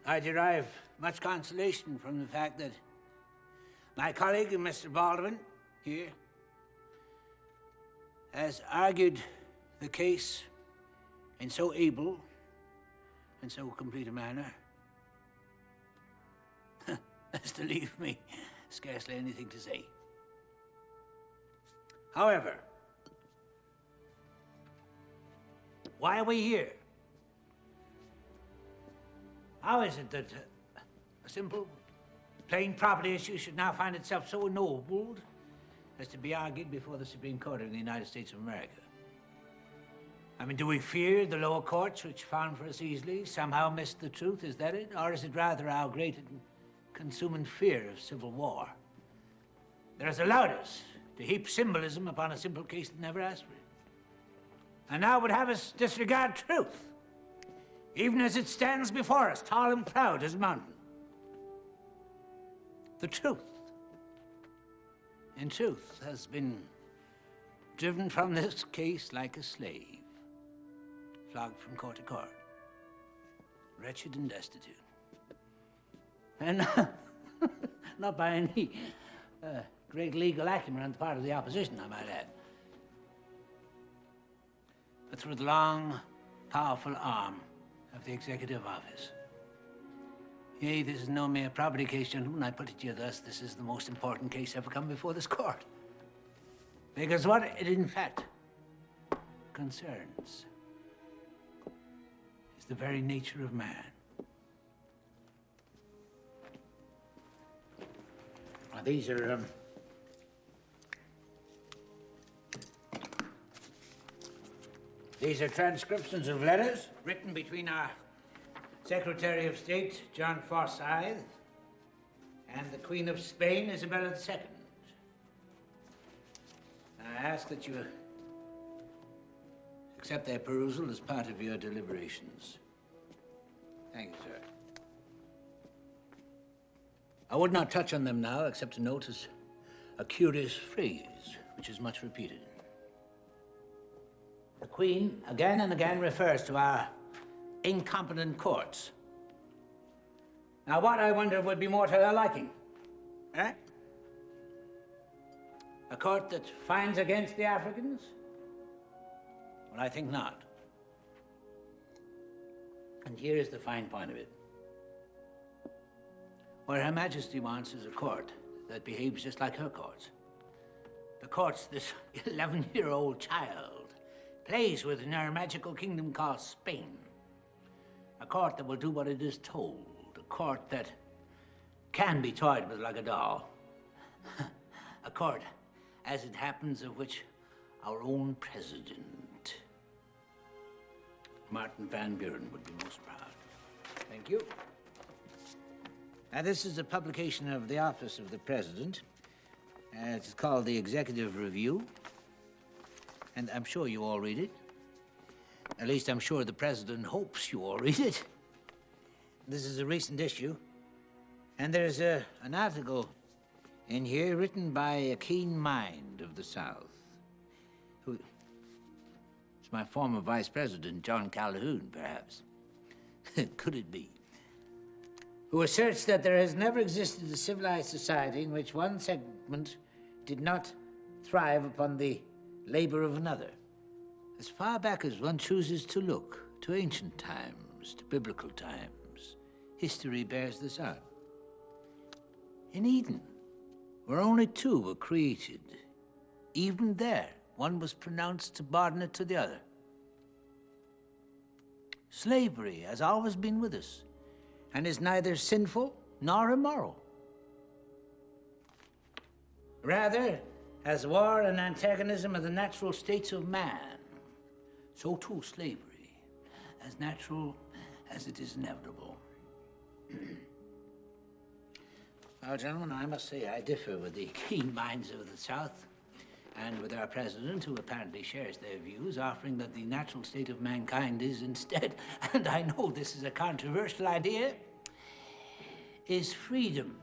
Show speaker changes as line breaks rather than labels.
I derive much consolation from the fact that my colleague, Mr. Baldwin, here, has argued the case in so able and so complete a manner as to leave me scarcely anything to say. However, why are we here? How is it that a simple, plain property issue should now find itself so ennobled as to be argued before the Supreme Court of the United States of America? I mean, do we fear the lower courts, which found for us easily, somehow missed the truth? Is that it? Or is it rather our great and consuming fear of civil war that has allowed us to heap symbolism upon a simple case that never asked for it, and now would have us disregard truth, even as it stands before us, tall and proud as a mountain? The truth, in truth, has been driven from this case like a slave, flogged from court to court, wretched and destitute. And not by any great legal acumen on the part of the opposition, I might add, but through the long, powerful arm of the executive office. Yea, this is no mere property case, gentlemen. I put it to you thus: this is the most important case ever come before this court. Because what it in fact concerns is the very nature of man. Now, these are transcriptions of letters written between our Secretary of State, John Forsyth, and the Queen of Spain, Isabella II. I ask that you accept their perusal as part of your deliberations. Thank you, sir. I would not touch on them now, except to notice a curious phrase, which is much repeated. The Queen again and again refers to our incompetent courts. Now, what, I wonder, would be more to her liking? Eh? A court that finds against the Africans? Well, I think not. And here is the fine point of it. What Her Majesty wants is a court that behaves just like her courts. The courts this 11-year-old child plays with in her magical kingdom called Spain. A court that will do what it is told. A court that can be toyed with like a doll. A court, as it happens, of which our own president, Martin Van Buren, would be most proud. Thank you. Now, this is a publication of the Office of the President. It's called the Executive Review. And I'm sure you all read it. At least I'm sure the President hopes you all read it. This is a recent issue. And there's an article in here written by a keen mind of the South. It's my former Vice President, John Calhoun, perhaps. Could it be? Who asserts that there has never existed a civilized society in which one segment did not thrive upon the labor of another. As far back as one chooses to look, to ancient times, to biblical times, history bears this out. In Eden, where only two were created, even there, one was pronounced subordinate to the other. Slavery has always been with us, and is neither sinful nor immoral. Rather, as war and antagonism are the natural states of man, so too slavery, as natural as it is inevitable. Well, gentlemen, I must say I differ with the keen minds of the South and with our president, who apparently shares their views, offering that the natural state of mankind is instead, and I know this is a controversial idea, is freedom.